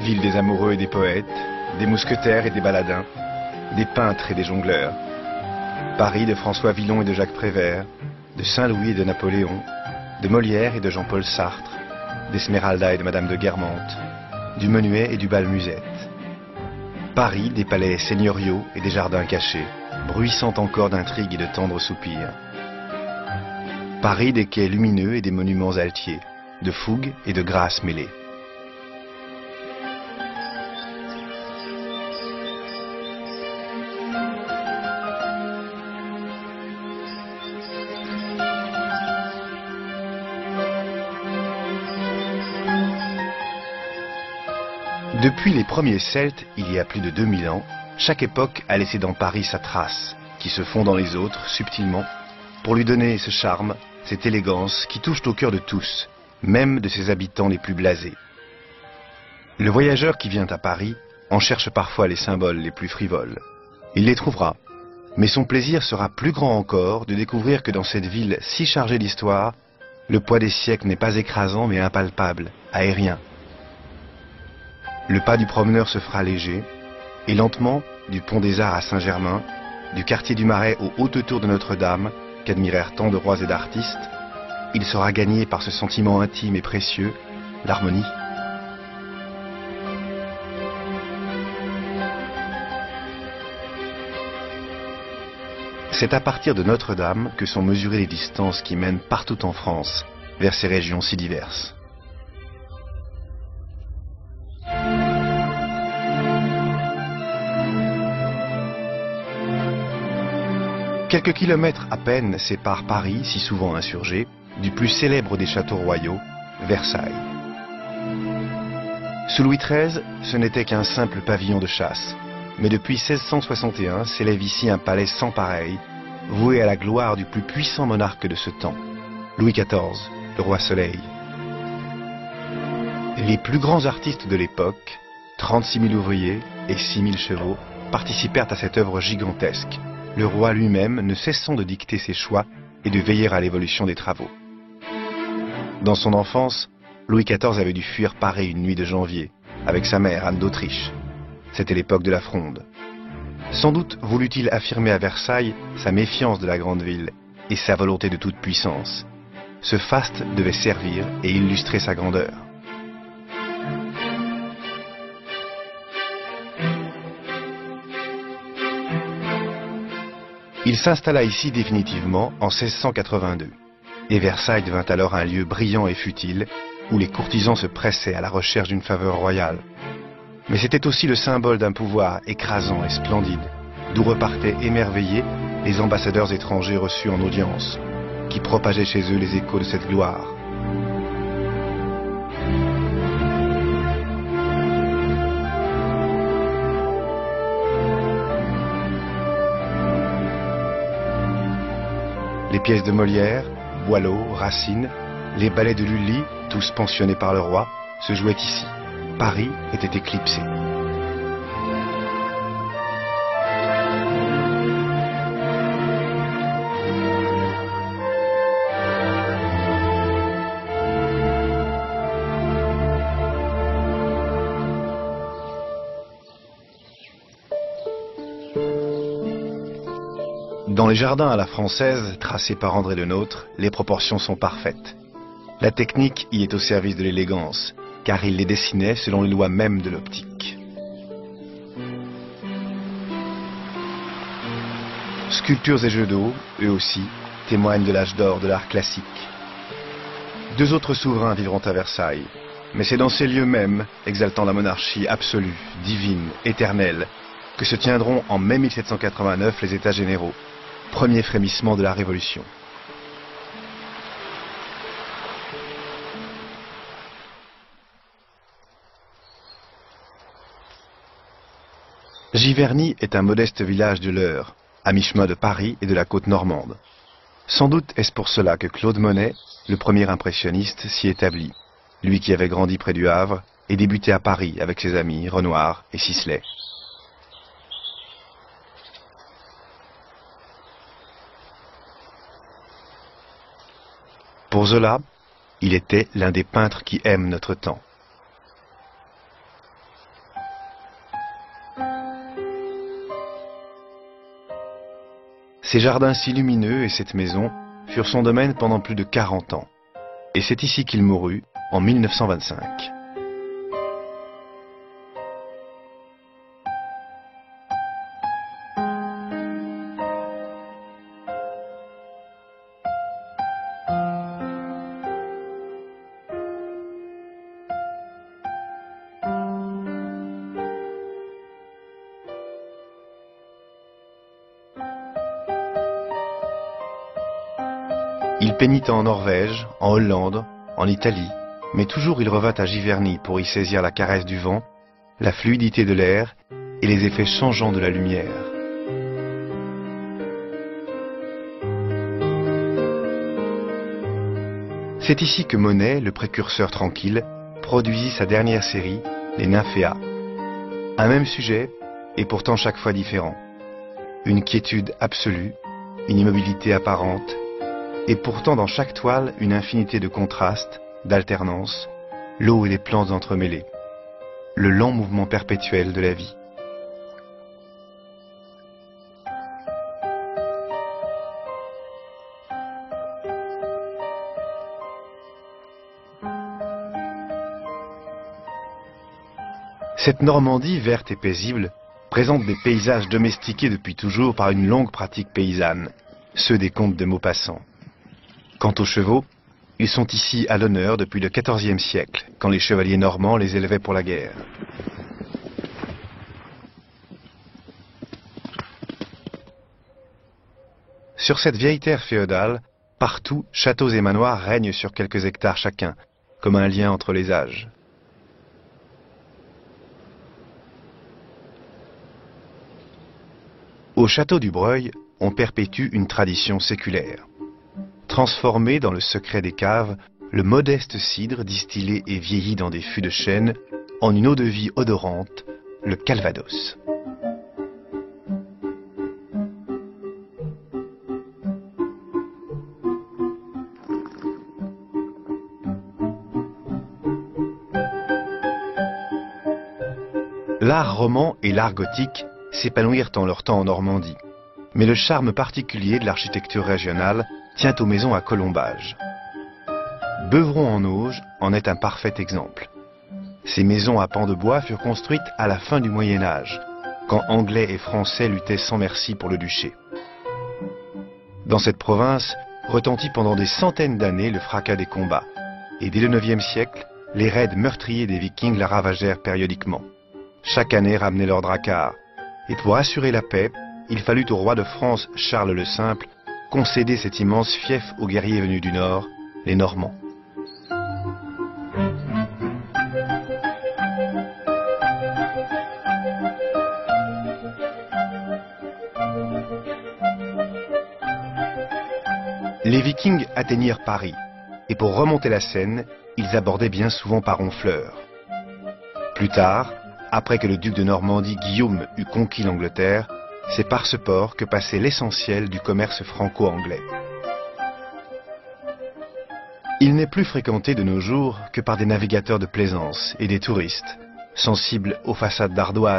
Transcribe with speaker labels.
Speaker 1: ville des amoureux et des poètes, des mousquetaires et des baladins, des peintres et des jongleurs. Paris de François Villon et de Jacques Prévert, de Saint-Louis et de Napoléon, de Molière et de Jean-Paul Sartre, d'Esmeralda et de Madame de Guermantes, du Menuet et du bal Musette. Paris des palais seigneuriaux et des jardins cachés, bruissant encore d'intrigues et de tendres soupirs. Paris des quais lumineux et des monuments altiers, de fougue et de grâce mêlées. Depuis les premiers Celtes, il y a plus de 2000 ans, chaque époque a laissé dans Paris sa trace, qui se fond dans les autres, subtilement, pour lui donner ce charme, cette élégance qui touche au cœur de tous, même de ses habitants les plus blasés. Le voyageur qui vient à Paris en cherche parfois les symboles les plus frivoles. Il les trouvera, mais son plaisir sera plus grand encore de découvrir que dans cette ville si chargée d'histoire, le poids des siècles n'est pas écrasant mais impalpable, aérien. Le pas du promeneur se fera léger, et lentement, du pont des Arts à Saint-Germain, du quartier du Marais aux hautes tours de Notre-Dame, qu'admirèrent tant de rois et d'artistes, il sera gagné par ce sentiment intime et précieux, l'harmonie. C'est à partir de Notre-Dame que sont mesurées les distances qui mènent partout en France, vers ces régions si diverses. Quelques kilomètres à peine séparent Paris, si souvent insurgé, du plus célèbre des châteaux royaux, Versailles. Sous Louis XIII, ce n'était qu'un simple pavillon de chasse, mais depuis 1661 s'élève ici un palais sans pareil, voué à la gloire du plus puissant monarque de ce temps, Louis XIV, le roi Soleil. Les plus grands artistes de l'époque, 36 000 ouvriers et 6 000 chevaux, participèrent à cette œuvre gigantesque, le roi lui-même ne cessant de dicter ses choix et de veiller à l'évolution des travaux. Dans son enfance, Louis XIV avait dû fuir Paris une nuit de janvier, avec sa mère Anne d'Autriche. C'était l'époque de la Fronde. Sans doute voulut-il affirmer à Versailles sa méfiance de la grande ville et sa volonté de toute puissance. Ce faste devait servir et illustrer sa grandeur. Il s'installa ici définitivement en 1682, et Versailles devint alors un lieu brillant et futile, où les courtisans se pressaient à la recherche d'une faveur royale. Mais c'était aussi le symbole d'un pouvoir écrasant et splendide, d'où repartaient émerveillés les ambassadeurs étrangers reçus en audience, qui propageaient chez eux les échos de cette gloire. Les pièces de Molière, Boileau, Racine, les ballets de Lully, tous pensionnés par le roi, se jouaient ici. Paris était éclipsé. Dans les jardins à la française, tracés par André Le Nôtre, les proportions sont parfaites. La technique y est au service de l'élégance, car il les dessinait selon les lois mêmes de l'optique. Sculptures et jeux d'eau, eux aussi, témoignent de l'âge d'or de l'art classique. Deux autres souverains vivront à Versailles, mais c'est dans ces lieux mêmes, exaltant la monarchie absolue, divine, éternelle, que se tiendront en mai 1789 les États généraux, premier frémissement de la Révolution. Giverny est un modeste village de l'Eure, à mi-chemin de Paris et de la côte normande. Sans doute est-ce pour cela que Claude Monet, le premier impressionniste, s'y établit, lui qui avait grandi près du Havre et débuté à Paris avec ses amis Renoir et Sisley. Pour Zola, il était l'un des peintres qui aiment notre temps. Ces jardins si lumineux et cette maison furent son domaine pendant plus de 40 ans. Et c'est ici qu'il mourut, en 1925. Il peignit en Norvège, en Hollande, en Italie, mais toujours il revint à Giverny pour y saisir la caresse du vent, la fluidité de l'air et les effets changeants de la lumière. C'est ici que Monet, le précurseur tranquille, produisit sa dernière série, les Nymphéas. Un même sujet, et pourtant chaque fois différent. Une quiétude absolue, une immobilité apparente, et pourtant dans chaque toile une infinité de contrastes, d'alternances, l'eau et les plantes entremêlées, le lent mouvement perpétuel de la vie. Cette Normandie verte et paisible présente des paysages domestiqués depuis toujours par une longue pratique paysanne, ceux des contes de Maupassant. Quant aux chevaux, ils sont ici à l'honneur depuis le XIVe siècle, quand les chevaliers normands les élevaient pour la guerre. Sur cette vieille terre féodale, partout, châteaux et manoirs règnent sur quelques hectares chacun, comme un lien entre les âges. Au château du Breuil, on perpétue une tradition séculaire. Transformer dans le secret des caves le modeste cidre distillé et vieilli dans des fûts de chêne en une eau-de-vie odorante, le Calvados. L'art roman et l'art gothique s'épanouirent en leur temps en Normandie, mais le charme particulier de l'architecture régionale tient aux maisons à colombage. Beuvron-en-Auge en est un parfait exemple. Ces maisons à pans de bois furent construites à la fin du Moyen Âge, quand Anglais et Français luttaient sans merci pour le duché. Dans cette province retentit pendant des centaines d'années le fracas des combats, et dès le IXe siècle, les raids meurtriers des Vikings la ravagèrent périodiquement. Chaque année ramenait leur dracard, et pour assurer la paix, il fallut au roi de France Charles le Simple concéder cet immense fief aux guerriers venus du Nord, les Normands. Les Vikings atteignirent Paris, et pour remonter la Seine, ils abordaient bien souvent par Honfleur. Plus tard, après que le duc de Normandie Guillaume eut conquis l'Angleterre, c'est par ce port que passait l'essentiel du commerce franco-anglais. Il n'est plus fréquenté de nos jours que par des navigateurs de plaisance et des touristes, sensibles aux façades d'ardoise